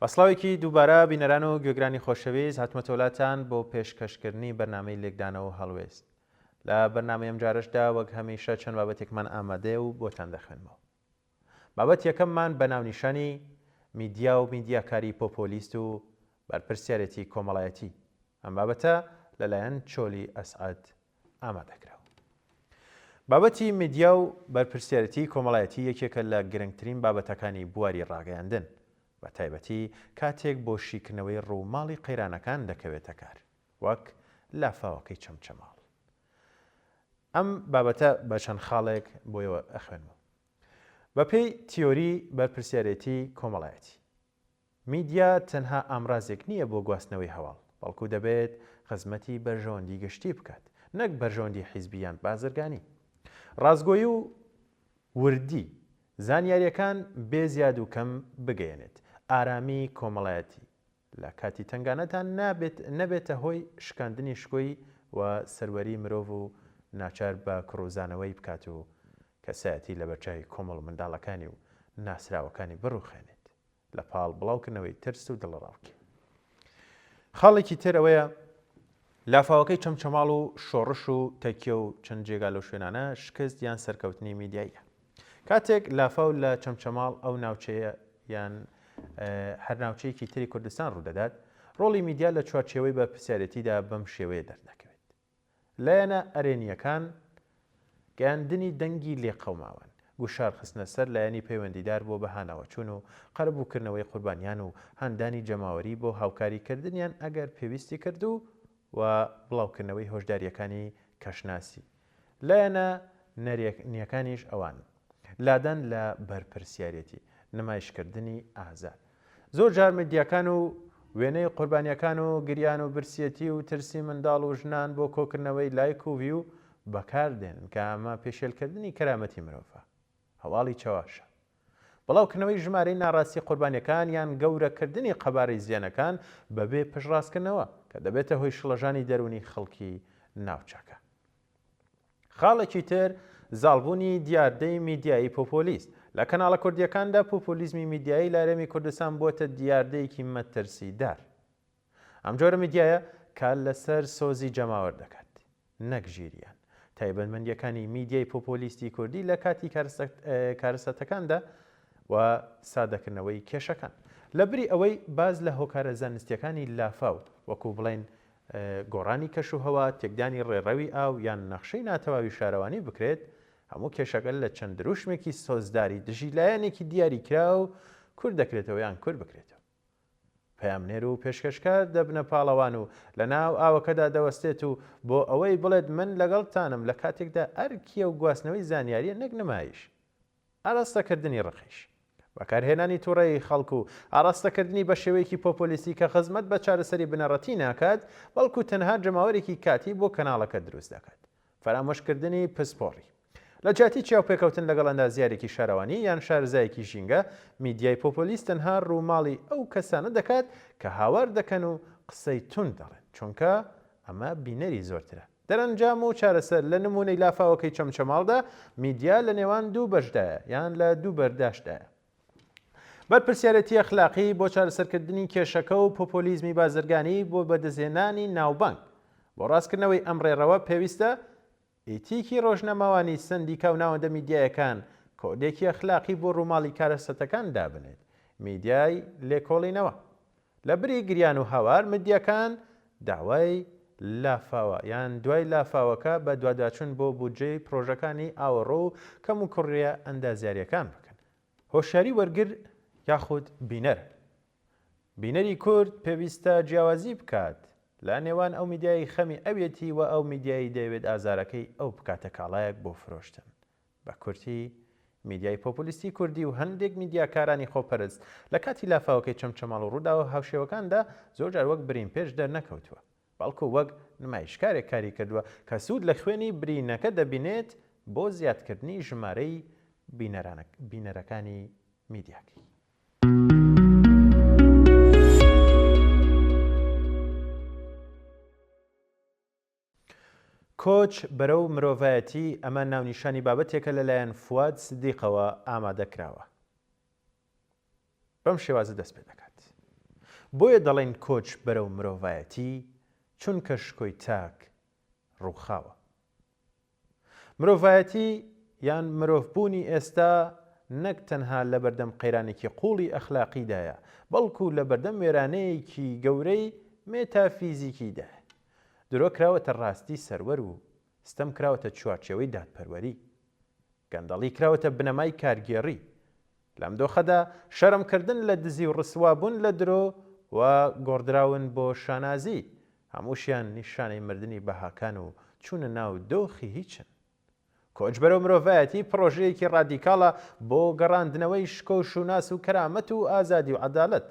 بەسڵاوێکی دووبارە بینەران و گوێگرانی خۆشەویست هاتمەتە وڵاتان بۆ پێشکەشکردنی بەرنامەی لێکدانەوە هەڵوێست. لە بەرنامەی ئەم جارشدا وەک هەمیشە چەند بابەتێکمان ئامادەیە و بۆتان دەخوێنمەوە. بابەت یەکەممان بەناونیشانی میدیا و میدیاکاری پۆپۆلیست و بەرپرسیارەتی کۆمەڵایەتی. ئەم بابەتە لەلایەن چۆلی ئەسعەد ئامادەکراوە. بابەتی میدیا و بەرپرسیارەتی کۆمەڵایەتی یەکێکە لە گرنگترین بابەتەکانی بواری ڕاگەیاندن، بە تایبەتی کاتێک بۆ شیکردنەوەی ڕووماڵی قەیرانەکان دەکەوێتە کار، وەک لافاوەکەی چەمچەماڵ. ئەم بابەتە بە چەند خاڵێک بۆیەوە ئەخوێنمەوە. بەپێی تیۆری بەرپرسیارەتی کۆمەڵایەتی، میدیا تەنها ئامڕازێک نییە بۆ گواستنەوەی هەواڵ، بەڵکو دەبێت خزمەتی بەرژەوەندی گشتی بکات، نەک بەرژەوەندی حیزبیان بازرگانی. ڕازگۆیی و وردی زانیاریەکان بێ زیاد و کەم بگەیەنێت. ئارامی کۆمەڵایەتی لە کاتی تنگانەتان نەبێتە هۆی شکاندنی شکۆی و سەروەری مرۆڤ و ناچار بە کڕوزانەوەی بکات و کەسایەتی لە بەرچاوی کۆمەڵ منداڵەکانی و ناسراوەکانی بڕوخێنێت لە پاڵ بڵاوکردنەوەی ترس و دڵڕاوکی. خاڵێکی تر ئەوەیە لافاوەکەی چەمچەماڵ و شۆڕش و تەکیە و چەند جێگا لەو شوێنانە شکست یان سەرکەوتنی میدیاییە. کاتێک لافاو لە چەمچەماڵ ئەو ناوچەیە یان هەر ناوچەیەکی تری کوردستان ڕوودەدات، ڕۆڵی میدیا لە چوارچێوەی بەرپرسیارەتیدا بەم شێوەیە دەردەکەوێت. لایەنە ئەرێنیەکان گەیاندنی دەنگی لێقەوماوان، گوشار خستنە سەر لایەنی پەیوەندیدار بۆ بەهاناوەچوون و قەرەبووکردنەوەی قوربانیان و هەندانی جەماوەری بۆ هاوکاریکردنیان ئەگەر پێویستی کردو و بڵاوکردنەوەی هۆشداریەکانی کەشناسی. لایەنە نەرێنیەکانیش ئەوان لادان لە بەرپرسیارەتی، نمایشکردنی ئازار. زۆر جار میدیاکان و وێنەی قوربانیەکان و گریان و برسیەتی و ترسی منداڵ و ژنان بۆ کۆکردنەوەی لایک و ڤیو بەکاردێن کە ئەمە پێشێلکردنی کەرامەتی مرۆڤە، هەواڵی چاواشە. بڵاوکردنەوەی ژمارەی ناڕاستی قوربانیەکان یان گەورەکردنی قەبارەی زیانەکان بەبێ پشتڕاستکردنەوە کە دەبێتە هۆی شڵەژانی دەرونی خەڵکی ناوچەکە. خاڵێکی تر زاڵبوونی دیاردەی میدیایی پۆپۆلیست. لە کەناڵە کوردیەکاندا پۆپۆلیزمی میدیایی لە هەرێمی کوردستان بووەتە دیاردەیەکی مەترسیدار. ئەم جۆرە میدیایە کار لەسەر سۆزی جەماوەر دەکات، نەک ژیریان. تایبەتمەندیەکانی میدیای پۆپۆلیستی کوردی لە کاتی کارەسەتەکاندا و سادەکردنەوەی کێشەکان. لەبری ئەوەی باز لە هۆکارە زانستیەکانی لافاو وەکو بڵێن گۆڕانی کەش و هەوا، تێکدانی ڕێڕەوی ئاو یان نەخشەی ناتەواوی شارەوانی بکرێت، هەموو کێشەکە لە چەند دروشمێکی سۆزداری دژی لایەنێکی دیاریکرا و کورد دەکرێتەوە یان کورد بکرێتەوە. پەیامنێر و پێشکەشکار دەبنە پاڵەوان و لە ناو ئاوەکەدا دەوەستێت و بۆ ئەوەی بڵێت من لەگەڵتانم لە کاتێکدا ئەرکیە و گواستنەوەی زانیاریە نەک نمایش. ئاراستەکردنی ڕقیش، بەکارهێنانی تووڕەیی خەڵک و ئاراستەکردنی بە شێوەیەکی پۆپۆلیستی کە خزمەت بە چارەسەری بنەڕەتی ناکات، بەڵکو تەنها جەماوەرێکی کاتی بۆ کەناڵەکە دروست دەکات. فەرامۆشکردنی پسپۆڕی. لە جیاتی چاوپێکەوتن لەگەڵ ئەندازیارێکی شارەوانی یان شارزایەکی ژینگە، میدیای پۆپۆلیست تەنها ڕووماڵی ئەو کەسانە دەکات کە هاوار دەکەن و قسەی تون دەڵێن، چونکە ئەمە بینەری زۆرترە. دەرەنجام و چارەسەر لە نمونەی لافاوەکەی چەمچەماڵدا میدیا لە نێوان دوو بەشدایە یان لە دوو بەرداشتایە. بەرپرسیارەتی ئەخلاقی بۆ چارەسەرکردنی کێشەکە و پۆپۆلیزمی بازرگانی بۆ بەدەستهێنانی ناوبانگ. بۆ ڕاستکردنەوەی ئەم ڕێڕەوە پێویستە ئیتیکی ڕۆژنەماوانی سندیکا و ناوەندە میدیایەکان کۆدێکی ئەخلاقی بۆ ڕووماڵی کارەسەتەکان دابنێت. میدیای لێکۆڵینەوە. لە بری گریان و هاوار، میدیاکان داوای لافاوە یان دوای لافاوەکە بە دواداچوون بۆ بودجەی پرۆژەکانی ئاوەڕۆ و کەم و کوڕیە ئەندازیاریەکان بکەن. هۆشیاری وەرگر یاخود بینەر. بینەری کورد پێویستە جیاوازی بکات لە نێوان ئەو میدیای خەمی ئەوێتی و ئەو میدیایی دەیەوێت ئازارەکەی ئەو بکاتە کاڵایەک بۆ فرۆشتن. بە کورتی میدیای پۆپۆلیستی کوردی و هەندێک میدیاکارانی خۆپەرست لە کاتی لافاوەکەی چەمچەماڵ و ڕوودا و هاوشێوەکاندا زۆرجار وەک برین پێش دەرنەکەوتووە، بەڵکو وەک نمایشکارێک کاری کردووە کە سوود لە خوێنی برینەکە دەبینێت بۆ زیادکردنی ژمارەی بینەرەکانی میدیاکی. کۆچ بەرەو مرۆڤایەتی ئەمە ناونیشانی بابەتێکە لەلایەن فواد سدیقەوە ئامادەکراوە. بەم شێوازە دەست پێ دەکات. بۆیە دەڵێن کۆچ بەرەو مرۆڤایەتی چونکە شکۆی تاک ڕووخاوە. مرۆڤایەتی یان مرۆڤبوونی ئێستا نەک تەنها لە بەردەم قەیرانێکی قوڵی ئەخلاقیدایە، بەڵکو لە بەردەم وێرانەیەکی گەورەی مێتافیزیکیدایە. درۆ کراوەتە ڕاستی سەروەر و ستەم کراوەتە چوارچێوەی دادپەروەری، گەندەڵی کراوەتە بنەمای کارگێڕی. لەم دۆخەدا شەرمکردن لە دزی و ڕسوابوون لە درۆ و گۆڕدراون بۆ شانازی هەمووشیان نیشانەی مردنی بەهاکان و چوونە ناو دۆخی هیچن. کۆچ بەرەو مرۆڤایەتی پرۆژەیەکی ڕادیکاڵە بۆ گەڕاندنەوەی شکۆ و شوناس و کەرامەت و ئازادی و عەدالەت.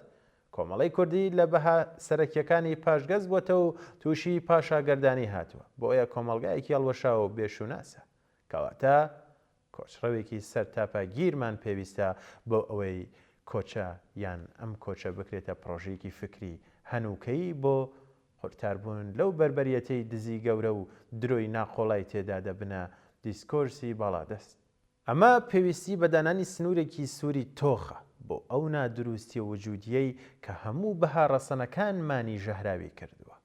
کۆمەڵی کوردی لە بەها سەرەکیەکانی پاشگەز بووەتە و تووشی پاشاگەردانی هاتووە، بۆیە کۆمەڵگایەکی هەڵوەشاو و بێشوناسە، کەواتە کۆچڕەوێکی سەرتاپەگیرمان پێویستە بۆ ئەوەی کۆچە یان ئەم کۆچە بکرێتە پرۆژەیەکی فکری هەنووکەی بۆ قورتاربوون لەو بربەریەتەی دزی گەورە و درۆی ناقۆڵای تێدا دەبنە دیسکۆرسی باڵادەست. ئەمە پێویستی بەدانانی سنوورێکی سووری تۆخە بۆ ئەو نادروستی وجودیەی کە هەموو بەها ڕەسەنەکانمانی ژەهراوی کردووە.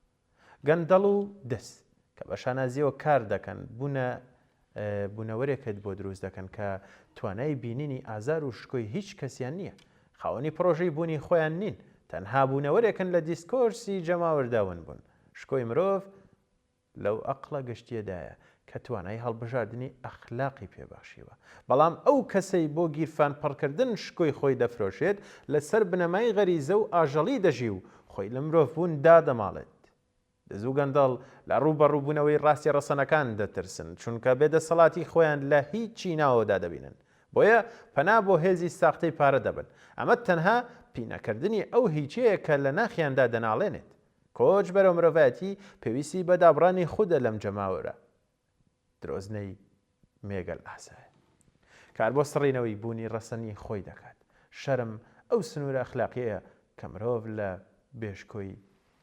گەندەڵ و دەست کە بە شانازیەوە کار دەکەن بوونەوەرێکت بۆ دروست دەکەن کە توانای بینینی ئازار و شکۆی هیچ کەسیان نییە، خاوەنی پرۆژەی بوونی خۆیان نین، تەنها بوونەوەرێکن لە دیسکۆرسی جەماوەرداون بوون. شکۆی مرۆڤ لەو ئەقڵە گەشتیەدایە کە توانای هەڵبژاردننی ئەخلاقی پێبەخشیوە، بەڵام ئەو کەسەی بۆ گیرفان پڕکردن شکۆی خۆی دەفرۆشێت لەسەر بنەمای غەریزە و ئاژەڵی دەژی و خۆی لە مرۆڤبوون دادەماڵێت. دەزوو گەندەڵ لە ڕوبەڕووبوونەوەی ڕاستی ڕەسەنەکان دەترسن، چونکە بێدەسەڵاتی خۆیان لە هیچی ناوەدا دەبینن، بۆیە پەنا بۆ هێزی ساختەی پارە دەبن. ئەمە تەنها پینەکردنی ئەو هیچەیە کە لە ناخیاندا دەناڵێنێت. کۆچ بەرەو مرۆڤایەتی پێویستی بە دابڕانی خودە لەم جەماوەرە درۆزنەی مێگەل ئاسایە. کار بۆ سڕینەوەی بوونی ڕەسەنی خۆی دەکات. شەرم ئەو سنوورە ئەخلاقیەیە کە مرۆڤ لە بێشکۆی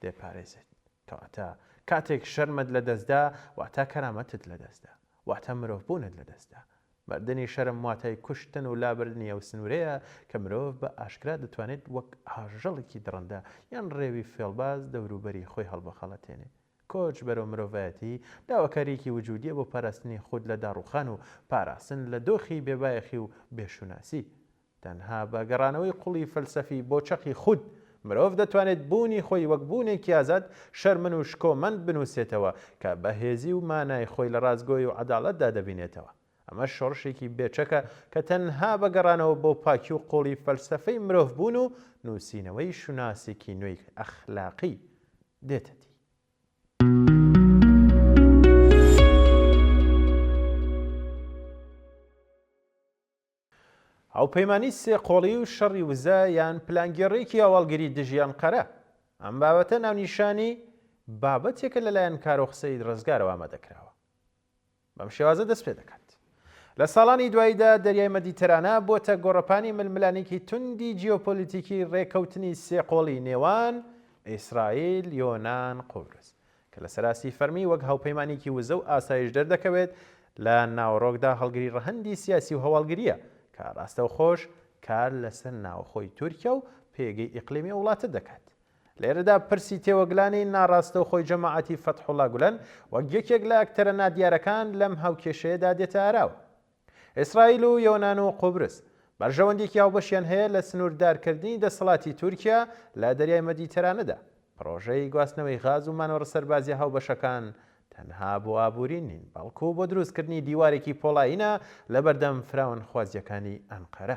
دێپارێزێت. کەواتە کاتێک شەرمت لە دەستدا واتە کەرامەتت لە دەستدا، واتە مرۆڤبوونت لە دەستدا. مردنی شەرم واتای کوشتن و لابردنی ئەو سنوورەیە کە مرۆڤ بە ئاشکرا دەتوانێت وەک ئاژەڵێکی درەندا یان ڕێوی فێڵباز دەوروبەری خۆی هەڵبەخەڵەتێنێ. کۆچ بەرەو مرۆڤایەتی داواکاریکی وجودیە بۆ پاراستنی خود لە داڕوخان و پاراستن لە دۆخی بێبایەخی و بێشوناسی. تەنها بە گەڕانەوەی قوڵی فەلسەفی بۆ چەقی خود مرۆڤ دەتوانێت بوونی خۆی وەک بوونێکی ئازاد شەرمن و شکۆمەند بنووسێتەوە کە بەهێزی و مانای خۆی لە ڕازگۆی و عەداڵەتدا دەبینێتەوە. ئەمە شۆڕشێکی بێچەکە کە تەنها بە گەڕانەوە بۆ پاکی و قوڵی فەلسەفەی مرۆڤبوون و نووسینەوەی شوناسێکی نوێی ئەخلاقی دێتەتی. هاوپەیمانی سێقۆڵی و شەڕی وزە یان پلانگێڕێکی هەواڵگری دژیان قەرە. ئەم بابەتە ناونیشانی بابەتێکە لەلایەن کارۆخسەی ڕزگارەوە ئامادەکراوە. بەم شێوازە دەست پێ دەکات. لە ساڵانی دواییدا دەریای مەدیتەرانە بۆتە گۆڕەپانی ململانێکی توندی جیۆپۆلیتیکی ڕێکەوتنی سێقۆڵی نێوان ئیسرائیل، یۆنان، قوبرس کە لە سەراستی فەرمی وەک هاوپەیمانێکی وزە و ئاسایش دەردەکەوێت لە ناوەڕۆکدا هەڵگری ڕەهەندی سیاسی و هەواڵگریە کە ڕاستەوخۆش کار لەسەر ناوخۆی تورکیا و پێگەی ئیقلیمی وڵاتە دەکات. لێرەدا پرسی تێوەگلانی ناڕاستە و خۆی جەماعەتی فەتحوڵا گولەن وەک یەکێک لە ئەکتەرە نادیارەکان لەم هاوکێشەیەدا دێتە ئاراوە. ئیسرائیل و یۆنان و قوبرس بەرژەوەندێکی هاوبەشیان هەیە لە سنووردارکردنی دەسەڵاتی تورکیا لە دەریای مەدیتەرانەدا. پرۆژەی گواستنەوەی غاز و مانەوەڕە سەربازی هاوبەشەکان تەنها بۆ ئابووری نین، بەڵکو بۆ دروستکردنی دیوارێکی پۆڵایینە لە بەردەم فراون خوازیەکانی ئەنقەرە.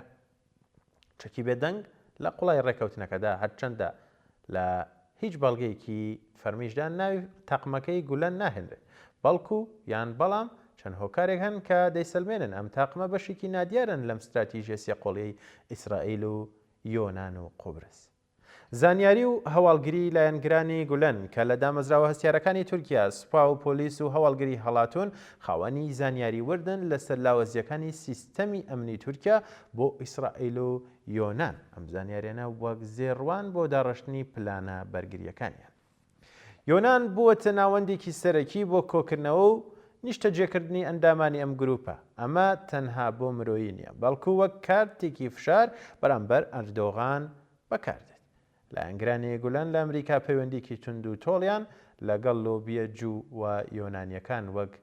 چەکی بێدەنگ لە قوڵای ڕێکەوتنەکەدا هەرچەندە لە هیچ بەڵگەیەکی فەرمیشدا ناوی تاقمەکەی گولەن ناهێنرێت، بەڵکو یان بەڵام چەند هۆکارێک هەن کە دەیسەلمێنن ئەم تاقمە بەشێکی نادیارن لەم ستراتیژیە سێقۆڵیەی ئیسرائیل و یۆنان و قوبرس. زانیاری و هەواڵگری لایەنگرانی گولەن کە لە دامەزراوە هەستیارەکانی تورکیا، سوپا و پۆلیس و هەواڵگری هەڵاتون خاوەنی زانیاری وردن لەسەر لاوەزیەکانی سیستەمی ئەمنی تورکیا بۆ ئیسرائیل و یۆنان. ئەم زانیاریانە وەک زێڕوان بۆ داڕشتنی پلانە بەرگریەکانیان. یۆنان بووەتە ناوەندێکی سەرەکی بۆ کۆکردنەوە و نیشتەجێکردنی ئەندامانی ئەم گروپە. ئەمە تەنها بۆ مرۆیی نییە، بەڵکو وەک کارتێکی فشار بەرامبەر ئەردۆغان بەکاردێت. لایەنگرانی گولان لە ئەمریکا پەیوەندیکی تونند و تۆڵیان لەگەڵ لۆبیە جوو و یۆنانیەکان وەک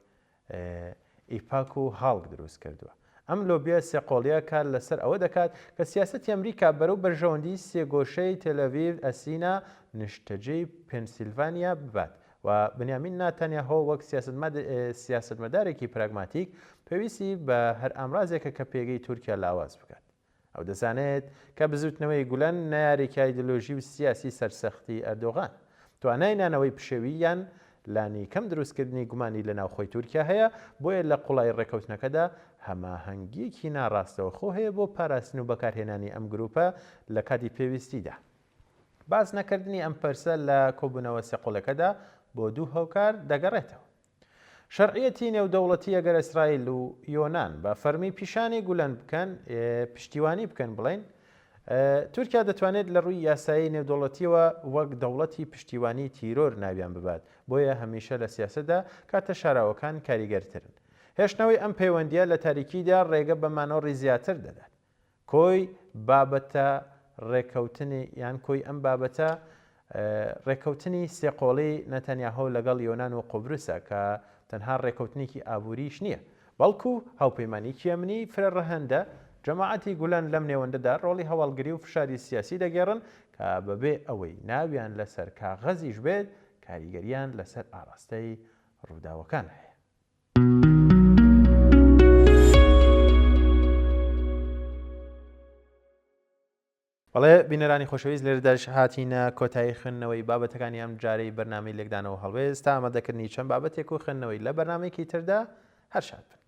ئیپاک و هاڵک دروست کردووە. ئەم لۆبیە سێقۆڵیە کار لەسەر ئەوە دەکات کە سیاسەتی ئەمریکا بەرەو بەرژەوەندی سێگۆشەی تێلەڤیڤ، ئەسینە، نیشتەجێی پێنسیلڤانیا ببات و بنیامین ناتانیاهۆ وەک سیاسەتمەدارێکی پراگماتیک پێویستی بە هەر ئامرازێکە کە پێگەی تورکیا لاواز بکات. ئەو دەزانێت کە بزوتنەوەی گولان نەیارێکی ئایدۆلۆژی و سیاسی سەرسەختی ئەردۆغان، توانای نانەوەی پشێوی یان لانی کەم دروستکردنی گومانی لە ناوخۆی تورکیا هەیە، بۆیە لە قوڵای ڕێکەوتنەکەدا هەماهەنگیەکی ناڕاستەوەخۆ هەیە بۆ پاراستن و بەکارهێنانی ئەم گروپە لە کاتی پێویستیدا. باز نەکردنی ئەم پەرسە لە کۆبوونەوە سێقۆڵەکەدا بۆ دوو هۆکار دەگەڕێتەوە. شەرعیەتی نێودەوڵەتی ئەگەر ئیسرائیل و یۆنان بە فەرمی پیشانی گولان بکەن پشتیوانی بکەن بڵێن، تورکیا دەتوانێت لە ڕووی یاسایی نێودەوڵەتیەوە وەک دەوڵەتی پشتیوانی تیرۆر ناویان ببات، بۆیە هەمیشە لە سیاسەتدا کاتە شاراوەکان کاریگەرترن. هێشتنەوەی ئەم پەیوەندیە لە تاریکیدا ڕێگە بە مانەوەڕی زیاتر دەدات. کۆی بابەتە ڕێکەوتنی یان کۆی ئەم بابەتە ڕێکەوتنی سێقۆڵی نەتەنیاهۆ لەگەڵ یۆنان و قوبرسە کە تەنها ڕێکەوتنێکی ئابووریش نییە، بەڵکو هاوپەیمانیی ئەمنی فرەڕەهەندە جەماعەتی گولان لەم نێوەندەدا ڕۆڵی هەواڵگری و فشاری سیاسی دەگێڕن کە بەبێ ئەوەی ناویان لەسەر کاغەزیش بێت کاریگەریان لەسەر ئاراستەی ڕووداوەکان هەیە. بەڵێ بینەرانی خۆشەویست لێرەداش هاتینە کۆتایی خوێندنەوەی بابەتەکانی ئەم جارەی بەرنامەی لێکدانەوە هەڵوێست تا ئامادەکردنی چەند بابەتێک و خوێندنەوەی لە بەرنامێکی تردا هەر شاد بن.